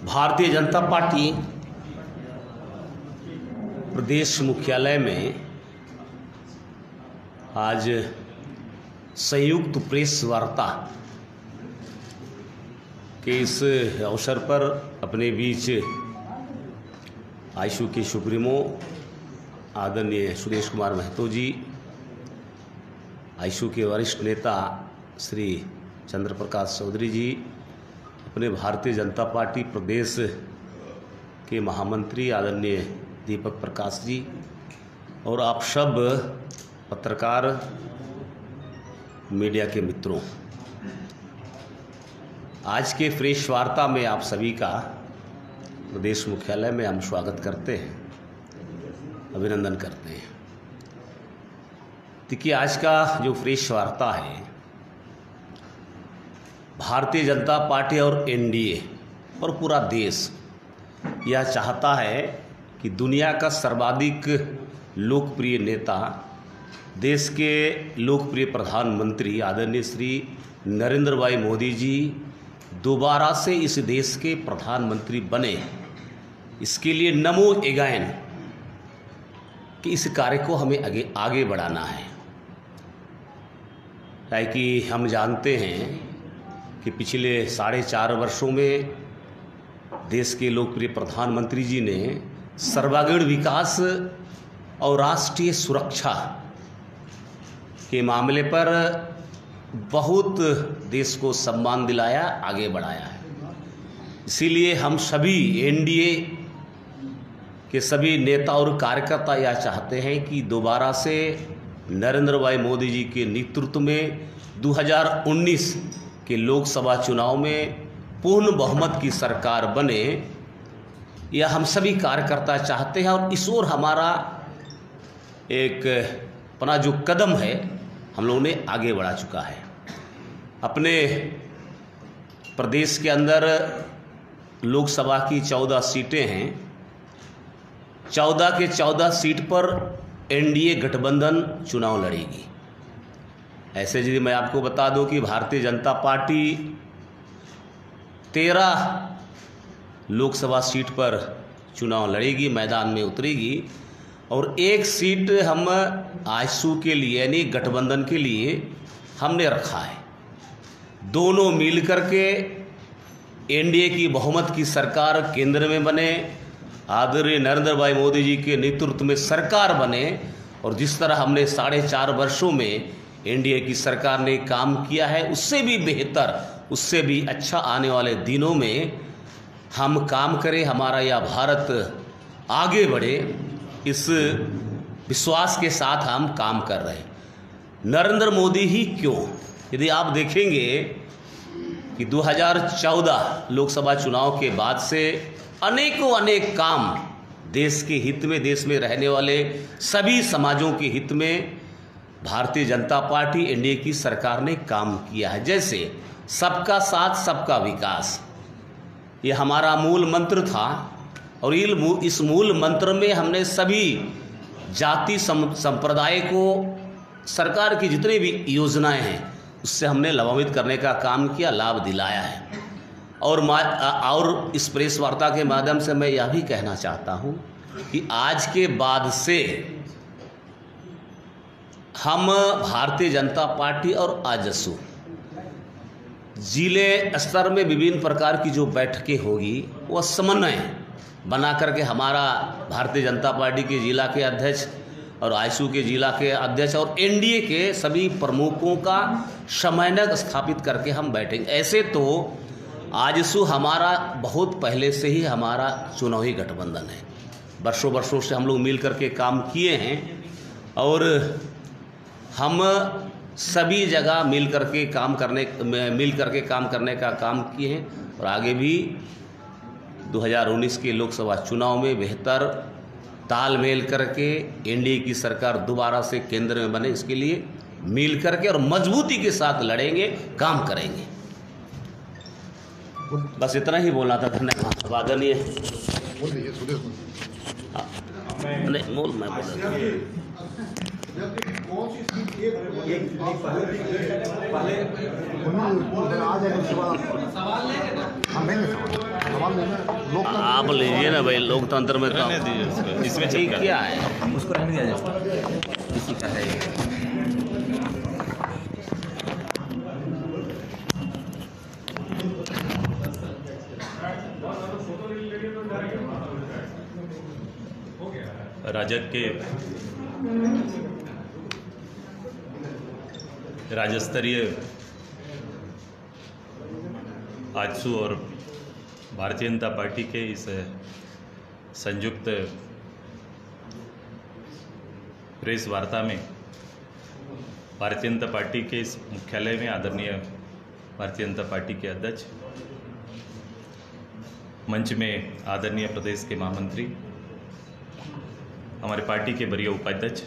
Bharatiya Janata party प्रदेश मुख्यालय में आज संयुक्त प्रेस वार्ता के इस अवसर पर अपने बीच आईएसयू के सुप्रीमो आदरणीय सुरेश कुमार महतो जी, आईएसयू के वरिष्ठ नेता श्री चंद्र प्रकाश चौधरी जी, अपने भारतीय जनता पार्टी प्रदेश के महामंत्री आदरणीय दीपक प्रकाश जी और आप सब पत्रकार मीडिया के मित्रों, आज के प्रेस वार्ता में आप सभी का प्रदेश मुख्यालय में हम स्वागत करते हैं, अभिनंदन करते हैं। देखिए, आज का जो प्रेस वार्ता है, भारतीय जनता पार्टी और एनडीए और पूरा देश यह चाहता है कि दुनिया का सर्वाधिक लोकप्रिय नेता, देश के लोकप्रिय प्रधानमंत्री आदरणीय श्री नरेंद्र भाई मोदी जी दोबारा से इस देश के प्रधानमंत्री बने। इसके लिए नमो अगेन कि इस कार्य को हमें आगे बढ़ाना है, ताकि हम जानते हैं कि पिछले 4.5 वर्षों में देश के लोकप्रिय प्रधानमंत्री जी ने सर्वांगीण विकास और राष्ट्रीय सुरक्षा के मामले पर बहुत देश को सम्मान दिलाया, आगे बढ़ाया है। इसीलिए हम सभी एनडीए के सभी नेता और कार्यकर्ता यह चाहते हैं कि दोबारा से नरेंद्र भाई मोदी जी के नेतृत्व में 2019 के लोकसभा चुनाव में पूर्ण बहुमत की सरकार बने। यह हम सभी कार्यकर्ता चाहते हैं और इस ओर हमारा एक अपना जो कदम है हम लोगों ने आगे बढ़ा चुका है। अपने प्रदेश के अंदर लोकसभा की 14 सीटें हैं। 14 के 14 सीट पर एनडीए गठबंधन चुनाव लड़ेगी। ऐसे यदि मैं आपको बता दूं कि भारतीय जनता पार्टी 13 लोकसभा सीट पर चुनाव लड़ेगी, मैदान में उतरेगी और एक सीट हम आईएसयू के लिए यानी गठबंधन के लिए हमने रखा है। दोनों मिलकर के एनडीए की बहुमत की सरकार केंद्र में बने, आदरणीय नरेंद्र भाई मोदी जी के नेतृत्व में सरकार बने और जिस तरह हमने 4.5 वर्षों में एनडीए की सरकार ने काम किया है, उससे भी बेहतर, उससे भी अच्छा आने वाले दिनों में हम काम करें, हमारा यह भारत आगे बढ़े, इस विश्वास के साथ हम काम कर रहे हैं। नरेंद्र मोदी ही क्यों, यदि आप देखेंगे कि 2014 लोकसभा चुनाव के बाद से अनेक काम देश के हित में, देश में रहने वाले सभी समाजों के हित में भारतीय जनता पार्टी एनडीए की सरकार ने काम किया है। जैसे सबका साथ सबका विकास, ये हमारा मूल मंत्र था और इस मूल मंत्र में हमने सभी जाति संप्रदाय को सरकार की जितनी भी योजनाएं हैं उससे हमने लाभान्वित करने का काम किया, लाभ दिलाया है। और इस प्रेस वार्ता के माध्यम से मैं यह भी कहना चाहता हूं कि आज के बाद से हम भारतीय जनता पार्टी और आईएसयू जिले स्तर में विभिन्न प्रकार की जो बैठकें होगी वह समन्वय बना करके हमारा भारतीय जनता पार्टी के जिला के अध्यक्ष और आईएसयू के जिला के अध्यक्ष और एनडीए के सभी प्रमुखों का समन्वय स्थापित करके हम बैठेंगे। ऐसे तो आईएसयू हमारा बहुत पहले से ही हमारा चुनावी गठबंधन है, वर्षों से हम लोग मिल करके काम किए हैं और हम सभी जगह मिल करके काम करने का काम किए हैं और आगे भी 2019 के लोकसभा चुनाव में बेहतर तालमेल करके एनडीए की सरकार दोबारा से केंद्र में बने, इसके लिए मिल करके और मजबूती के साथ लड़ेंगे, काम करेंगे। बस इतना ही बोलना था। धन्यवाद। आदरणीय नहीं, मैं बोल कौन सी सीट एक आप लीजिए ना भाई, लोकतंत्र में तो इसमें ठीक क्या है, उसको रहने दिया जाए, इसी का है ये। राजग के राज्य स्तरीय आजसू और भारतीय जनता पार्टी के इस संयुक्त प्रेस वार्ता में भारतीय जनता पार्टी के इस मुख्यालय में आदरणीय भारतीय जनता पार्टी के अध्यक्ष, मंच में आदरणीय प्रदेश के महामंत्री, हमारे पार्टी के वरीय उपाध्यक्ष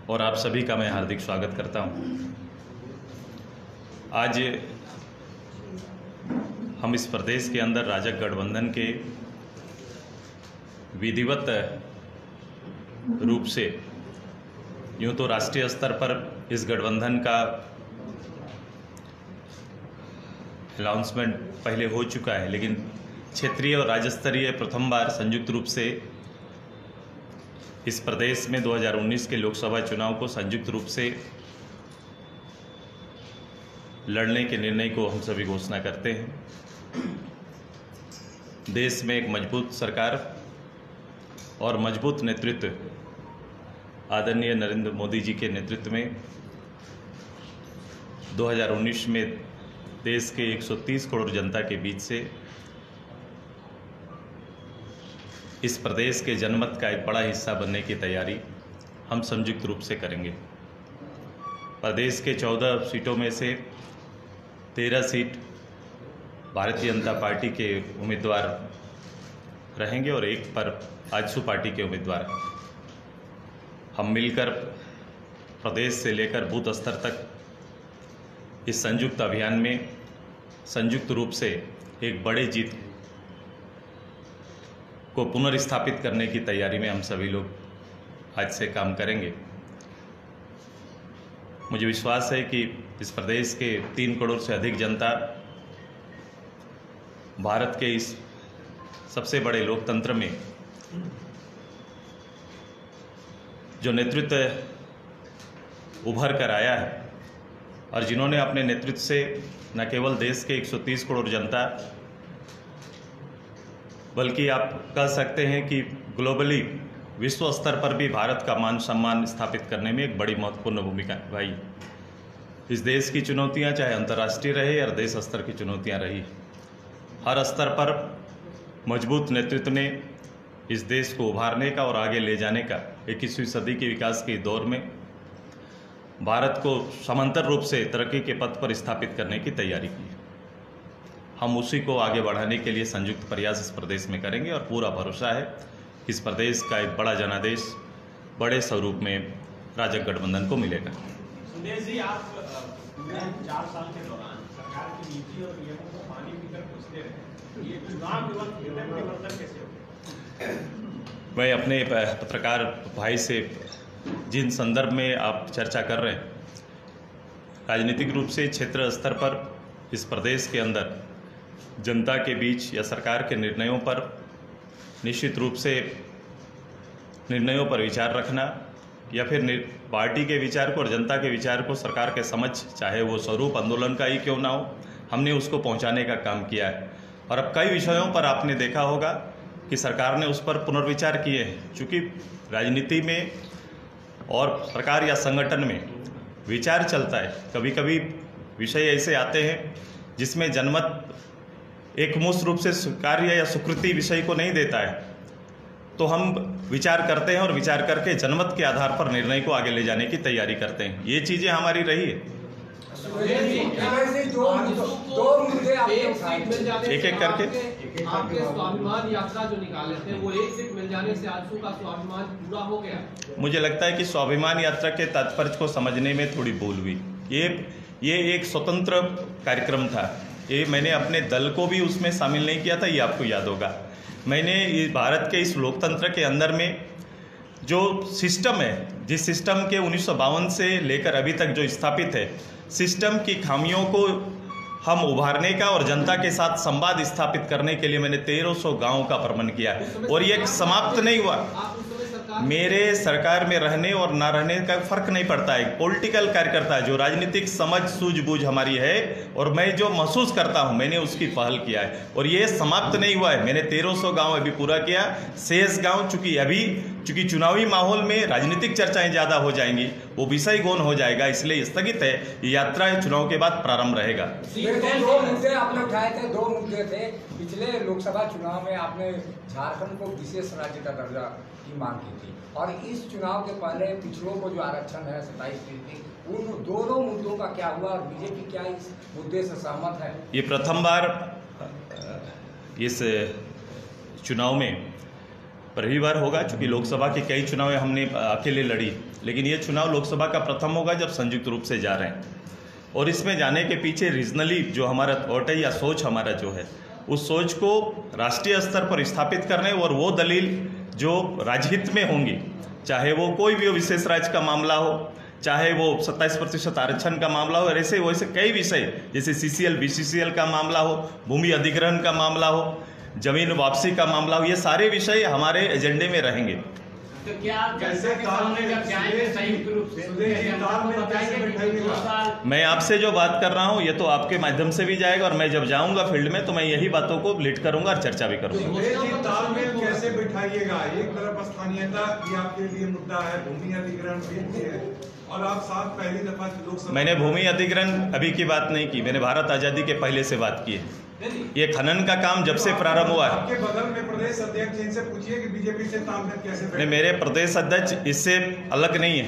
और आप सभी का मैं हार्दिक स्वागत करता हूं। आज हम इस प्रदेश के अंदर राजग गठबंधन के विधिवत रूप से, यूं तो राष्ट्रीय स्तर पर इस गठबंधन का अनाउंसमेंट पहले हो चुका है, लेकिन क्षेत्रीय और राज्य स्तरीय प्रथम बार संयुक्त रूप से इस प्रदेश में 2019 के लोकसभा चुनाव को संयुक्त रूप से लड़ने के निर्णय को हम सभी घोषणा करते हैं। देश में एक मजबूत सरकार और मजबूत नेतृत्व आदरणीय नरेंद्र मोदी जी के नेतृत्व में 2019 में देश के 130 करोड़ जनता के बीच से इस प्रदेश के जनमत का एक बड़ा हिस्सा बनने की तैयारी हम संयुक्त रूप से करेंगे। प्रदेश के 14 सीटों में से 13 सीट भारतीय जनता पार्टी के उम्मीदवार रहेंगे और एक पर आजसू पार्टी के उम्मीदवार। हम मिलकर प्रदेश से लेकर बूथ स्तर तक इस संयुक्त अभियान में संयुक्त रूप से एक बड़े जीत को पुनर्स्थापित करने की तैयारी में हम सभी लोग आज से काम करेंगे। मुझे विश्वास है कि इस प्रदेश के 3 करोड़ से अधिक जनता भारत के इस सबसे बड़े लोकतंत्र में जो नेतृत्व उभर कर आया है और जिन्होंने अपने नेतृत्व से न केवल देश के 130 करोड़ जनता, बल्कि आप कह सकते हैं कि ग्लोबली विश्व स्तर पर भी भारत का मान सम्मान स्थापित करने में एक बड़ी महत्वपूर्ण भूमिका निभाई। इस देश की चुनौतियां चाहे अंतर्राष्ट्रीय रहे या देश स्तर की चुनौतियां रही, हर स्तर पर मजबूत नेतृत्व ने इस देश को उभारने का और आगे ले जाने का 21वीं सदी के विकास के दौर में भारत को समांतर रूप से तरक्की के पथ पर स्थापित करने की तैयारी की। हम उसी को आगे बढ़ाने के लिए संयुक्त प्रयास इस प्रदेश में करेंगे और पूरा भरोसा है कि इस प्रदेश का एक बड़ा जनादेश बड़े स्वरूप में राजग गठबंधन को मिलेगा। सुदेश जी, आप 4 साल के दौरान सरकार की नीति और नियमों को पानी पीकर पूछते रहे, ये चुनाव के वक्त परिवर्तन कैसे हो? मैं अपने पत्रकार भाई से जिन संदर्भ में आप चर्चा कर रहे हैं, राजनीतिक रूप से क्षेत्र स्तर पर इस प्रदेश के अंदर जनता के बीच या सरकार के निर्णयों पर निश्चित रूप से निर्णयों पर विचार रखना या फिर पार्टी के विचार को और जनता के विचार को सरकार के समक्ष, चाहे वो स्वरूप आंदोलन का ही क्यों ना हो, हमने उसको पहुंचाने का काम किया है। और अब कई विषयों पर आपने देखा होगा कि सरकार ने उस पर पुनर्विचार किए हैं। चूँकि राजनीति में और सरकार या संगठन में विचार चलता है, कभी कभी विषय ऐसे आते हैं जिसमें जनमत एकमुश्त रूप से स्वीकार्य या स्वीकृति विषय को नहीं देता है, तो हम विचार करते हैं और विचार करके जनमत के आधार पर निर्णय को आगे ले जाने की तैयारी करते हैं। ये चीज़ें हमारी रही है। एक एक करके आपके स्वाभिमान यात्रा जो निकाले थे, वो एक सीट मिल जाने से आजसू का स्वाभिमान पूरा हो गया। मुझे लगता है कि स्वाभिमान यात्रा के तात्पर्य को समझने में थोड़ी भूल हुई। ये एक स्वतंत्र कार्यक्रम था। ये मैंने अपने दल को भी उसमें शामिल नहीं किया था, ये आपको याद होगा। मैंने भारत के इस लोकतंत्र के अंदर में जो सिस्टम है, जिस सिस्टम के 1952 से लेकर अभी तक जो स्थापित है, सिस्टम की खामियों को हम उभारने का और जनता के साथ संवाद स्थापित करने के लिए मैंने 1300 गांव का भ्रमण किया है। और ये समाप्त नहीं हुआ। मेरे सरकार में रहने और ना रहने का फर्क नहीं पड़ता है। पॉलिटिकल कार्यकर्ता जो राजनीतिक समझ सूझबूझ हमारी है और मैं जो महसूस करता हूं, मैंने उसकी पहल किया है और ये समाप्त नहीं हुआ है। मैंने 1300 गांव अभी पूरा किया। शेष गांव चूंकि चुनावी माहौल में राजनीतिक चर्चाएं ज़्यादा हो जाएंगी, वो विषय गौण हो जाएगा, इसलिए स्थगित है। ये यात्रा चुनाव के बाद प्रारंभ रहेगा। दो मुद्दे आपने उठाए थे, दो मुद्दे थे। पिछले लोकसभा चुनाव में आपने झारखंड को विशेष राज्य का दर्जा की मांग की थी और इस चुनाव के पहले पिछड़ों को जो आरक्षण है 27%, उन दोनों मुद्दों का क्या हुआ और बीजेपी क्या इस मुद्दे से सहमत है? ये प्रथम बार इस चुनाव में पहली बार होगा, चूँकि लोकसभा के कई चुनाव हमने अकेले लड़ी, लेकिन ये चुनाव लोकसभा का प्रथम होगा जब संयुक्त रूप से जा रहे हैं। और इसमें जाने के पीछे रीजनली जो हमारा थॉट है या सोच हमारा जो है, उस सोच को राष्ट्रीय स्तर पर स्थापित करने और वो दलील जो राजहित में होंगी, चाहे वो कोई भी विशेष राज्य का मामला हो, चाहे वो 27% आरक्षण का मामला हो, और ऐसे वैसे कई विषय जैसे CCL BCCL का मामला हो, भूमि अधिग्रहण का मामला हो, जमीन वापसी का मामला हो, ये सारे विषय हमारे एजेंडे में रहेंगे। तो क्या आप जनता के सामने जब जाएंगे संयुक्त रूप से मैं आपसे जो बात कर रहा हूँ ये तो आपके माध्यम से भी जाएगा और मैं जब जाऊंगा फील्ड में तो मैं यही बातों को लीड करूंगा और चर्चा भी करूंगा। तालमेल कैसे बिठाइएगा? एक तरफ स्थानीयता ये आपके लिए मुद्दा है, भूमि अधिग्रहण भी है और आप साथ पहली दफा लोकसभा। मैंने भूमि अधिग्रहण अभी की बात नहीं की, मैंने भारत आज़ादी के पहले से बात की है। ये खनन का काम जब से प्रारंभ हुआ है। आपके बगल में प्रदेश अध्यक्ष, इनसे पूछिए कि बीजेपी से तालमेल कैसे नहीं, मेरे प्रदेश अध्यक्ष इससे अलग नहीं है।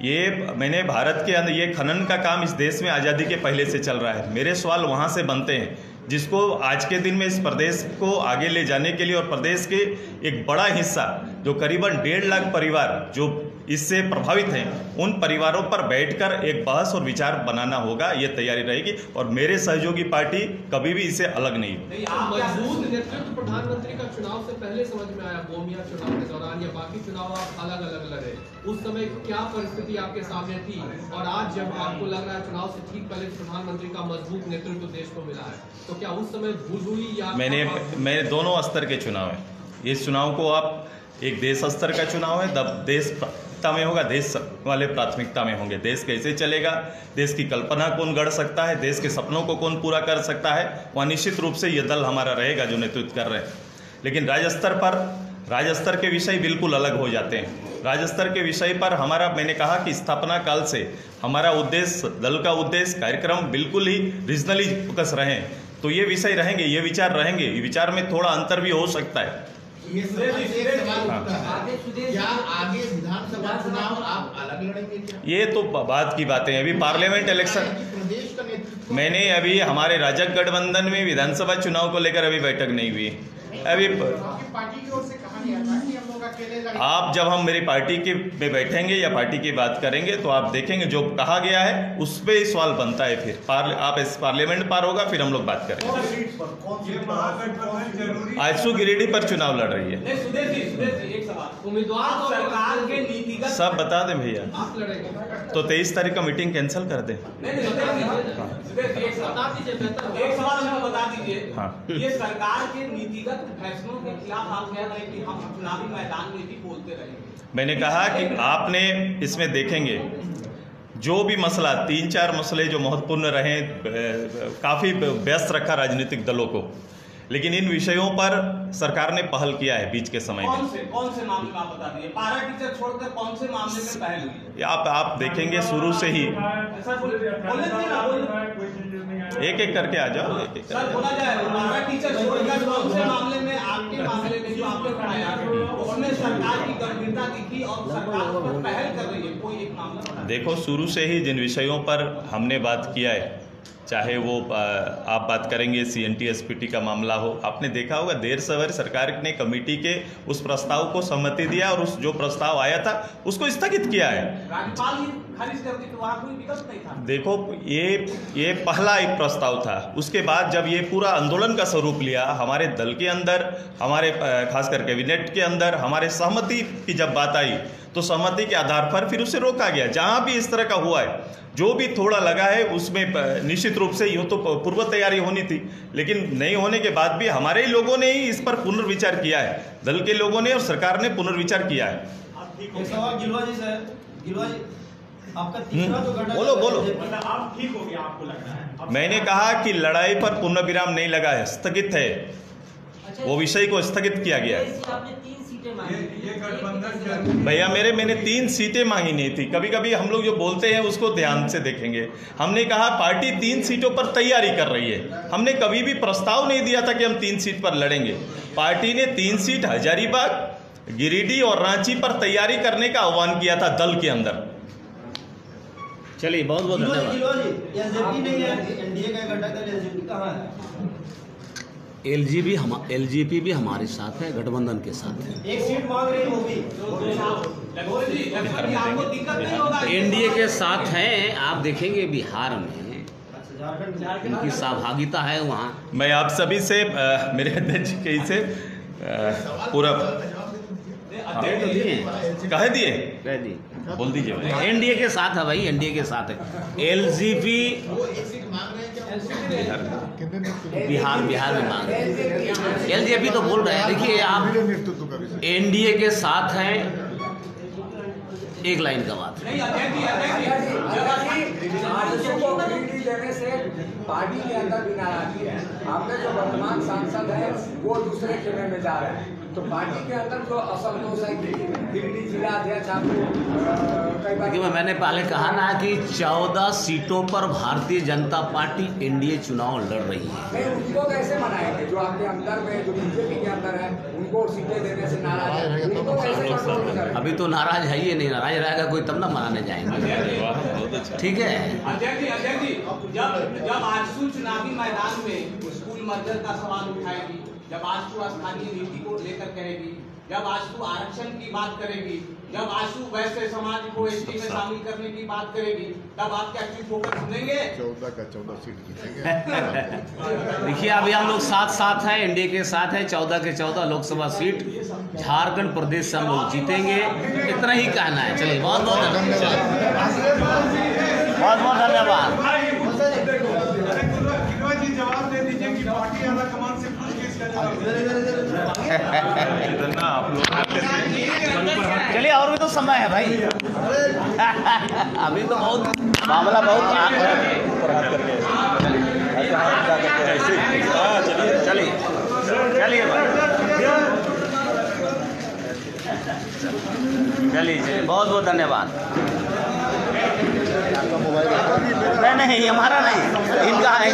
ये मैंने भारत के अंदर ये खनन का काम इस देश में आज़ादी के पहले से चल रहा है। मेरे सवाल वहाँ से बनते हैं जिसको आज के दिन में इस प्रदेश को आगे ले जाने के लिए और प्रदेश के एक बड़ा हिस्सा जो करीबन 1.5 लाख परिवार जो इससे प्रभावित हैं, उन परिवारों पर बैठकर एक बहस और विचार बनाना होगा। ये तैयारी रहेगी और मेरे सहयोगी पार्टी कभी भी इससे अलग नहीं होगी। मजबूत नेतृत्व प्रधानमंत्री का चुनाव से पहले समझ में आया, गोमिया चुनाव के दौरान या बाकी चुनाव आप अलग अलग लड़े, उस समय क्या परिस्थिति आपके सामने थी? और आज जब आपको लग रहा है चुनाव से ठीक पहले प्रधानमंत्री का मजबूत नेतृत्व देश को मिला है, तो क्या उस समय भूल हुई या? मैंने दोनों स्तर के चुनाव है। इस चुनाव को आप एक देश स्तर का चुनाव है, तब देश प्राथमिकता में होगा, देश वाले प्राथमिकता में होंगे। देश कैसे चलेगा, देश की कल्पना कौन गढ़ सकता है, देश के सपनों को कौन पूरा कर सकता है, वहाँ निश्चित रूप से ये दल हमारा रहेगा जो नेतृत्व कर रहे हैं। लेकिन राज्य स्तर के विषय बिल्कुल अलग हो जाते हैं। राज्य स्तर के विषय पर हमारा, मैंने कहा कि स्थापना काल से हमारा उद्देश्य, दल का उद्देश्य, कार्यक्रम बिल्कुल ही रीजनली फोकस रहे, तो ये विषय रहेंगे, ये विचार रहेंगे। ये विचार में थोड़ा अंतर भी हो सकता है। क्या आगे विधानसभा चुनाव आप अलग लड़ेंगे क्या? ये तो बात की बातें हैं। अभी पार्लियामेंट इलेक्शन, प्रदेश का नेतृत्व मैंने अभी हमारे राजग गठबंधन में विधानसभा चुनाव को लेकर अभी बैठक नहीं हुई अभी। आपकी पार्टी की ओर से कहा गया था कि हम लोग अकेले लड़ेंगे। आप जब हम मेरी पार्टी के में बैठेंगे या पार्टी की बात करेंगे तो आप देखेंगे जो कहा गया है उस पर ही सवाल बनता है। फिर आप इस पार्लियामेंट पार होगा, फिर हम लोग बात करेंगे। आजसू गिरिडीह पर चुनाव लड़ रही है। सुदेश जी एक सवाल, उम्मीदवार सरकार के नीतिगत सब बता दें भैया, आप लड़ेंगे तो 23 तारीख का मीटिंग कैंसिल कर दें। सुदेश जी एक सवाल हमें बता दीजिए। हाँ। ये सरकार के नीतिगत फैसलों के खिलाफ आप कह रहे हैं कि हम चुनावी मैदान में भी बोलते रहेंगे। मैंने कहा कि आपने इसमें देखेंगे जो भी मसला, 3-4 मसले जो महत्वपूर्ण रहे, काफ़ी व्यस्त रखा राजनीतिक दलों को, लेकिन इन विषयों पर सरकार ने पहल किया है बीच के समय में। कौन से मामले में आप बता दीजिए, पारा टीचर छोड़कर कौन से मामले में पहल हुई? आप देखेंगे शुरू से ही, एक एक करके आ जाओ। सर बोला जाए, पारा टीचर छोड़कर कौन से मामले में, आपके मामले में जो आपने उठाया उसमें सरकार की गंभीरता दिखी और सरकार उस पर पहल कर रही है, कोई एक मामला? देखो, शुरू से ही जिन विषयों पर हमने बात किया है, चाहे वो आप बात करेंगे CNT SPT का मामला हो, आपने देखा होगा देर सवेर सरकार ने कमेटी के उस प्रस्ताव को सहमति दिया और उस जो प्रस्ताव आया था उसको स्थगित किया है। राज्यपाल खारिज कर दी, तो वहाँ कोई विकल्प नहीं था। देखो, ये पहला एक प्रस्ताव था। उसके बाद जब ये पूरा आंदोलन का स्वरूप लिया, हमारे दल के अंदर, हमारे खासकर कैबिनेट के अंदर हमारे सहमति की जब बात आई, तो सहमति के आधार पर फिर उसे रोका गया। जहाँ भी इस तरह का हुआ है, जो भी थोड़ा लगा है, उसमें निश्चित रूप से यूँ तो पूर्व तैयारी होनी थी, लेकिन नहीं होने के बाद भी हमारे ही लोगों ने ही इस पर पुनर्विचार किया है। दल के लोगों ने और सरकार ने पुनर्विचार किया है। गिलवा जी सर, गिलवा जी, आपका तीसरा जो घटक, बोलो। आप ठीक हो गया आपको लग रहा है? मैंने कहा कि लड़ाई पर पूर्ण विराम नहीं लगा है, स्थगित है। वो विषय को स्थगित किया गया है। आपने 3 सीटें मांगी, ये गठबंधन भैया मैंने 3 सीटें मांगी नहीं थी। कभी कभी हम लोग जो बोलते हैं उसको ध्यान से देखेंगे। हमने कहा पार्टी 3 सीटों पर तैयारी कर रही है। हमने कभी भी प्रस्ताव नहीं दिया था कि हम 3 सीट पर लड़ेंगे। पार्टी ने 3 सीट हजारीबाग, गिरिडीह और रांची पर तैयारी करने का आह्वान किया था दल के अंदर। चलिए, बहुत बहुत धन्यवाद। गिलवा जी, एसजेपी नहीं है, एनडीए का घटक है, एसजेपी कहाँ है? एलजेपी भी हमारे साथ है, गठबंधन के साथ है। 1 सीट मांग रही है वो भी। आपको दिक्कत नहीं होगा? एनडीए के साथ हैं। आप देखेंगे बिहार में उनकी सहभागिता है वहाँ। मैं आप सभी से मेरे अध्यक्ष के से पूरा कह दिए बोल दीजिए भाई। एनडीए के साथ है भाई, एनडीए के साथ है। एलजेपी वो एक सीट मांग रहे हैं क्या? बिहार में मांग रहे हैं। एलजेपी तो बोल रहे हैं। देखिए, आप एनडीए के साथ हैं, एक लाइन का बात है। आरएसओ को गिरिडीह देने से पार्टी के अंदर भी नाराजगी है। आपके जो वर्तमान सांसद है वो दूसरे खेमे में जा रहे हैं, तो पार्टी के अंदर जो असंतोष है कि गिरिडीह जिला अध्यक्ष आपको कई बार। देखिए, मैंने पहले कहा ना कि 14 सीटों पर भारतीय जनता पार्टी एनडीए चुनाव लड़ रही है। नहीं, उनको कैसे मनाएंगे? जो आपके अंदर में, जो बीजेपी के अंदर है, उनको सीटें देने से नाराज है, उनको कैसे कंट्रोल करें? अभी तो नाराज है ही नहीं। नाराज रहेगा कोई तब ना मनाने जाएंगे। ठीक है। अध्यक्ष जी, जब आजसू चुनावी मैदान में स्कूल मर्जर का सवाल उठाएगी, जब आजसू स्थानीय नीति को लेकर करेगी, जब आजसू आरक्षण की बात करेगी, जब आजसू वैश्य समाज को एसटी में शामिल करने की बात करेगी, तब आप क्या एक्टिव फोकस सुनेंगे? 14 का 14 सीट जीतेंगे। देखिए, अभी हम लोग साथ हैं, एनडीए के साथ हैं। 14 के 14 लोकसभा सीट झारखंड प्रदेश से हम लोग जीतेंगे। इतना ही कहना है। चलिए, बहुत बहुत धन्यवाद। गिलवा जी, जवाब दे दीजिए कि पार्टी आला कमान से पूछ के इसका जवाब चलिए, और भी तो समय है भाई। अभी तो बहुत मामला बहुत चलिए भाई, चलिए, बहुत बहुत धन्यवाद। नहीं, हमारा नहीं, इनका है।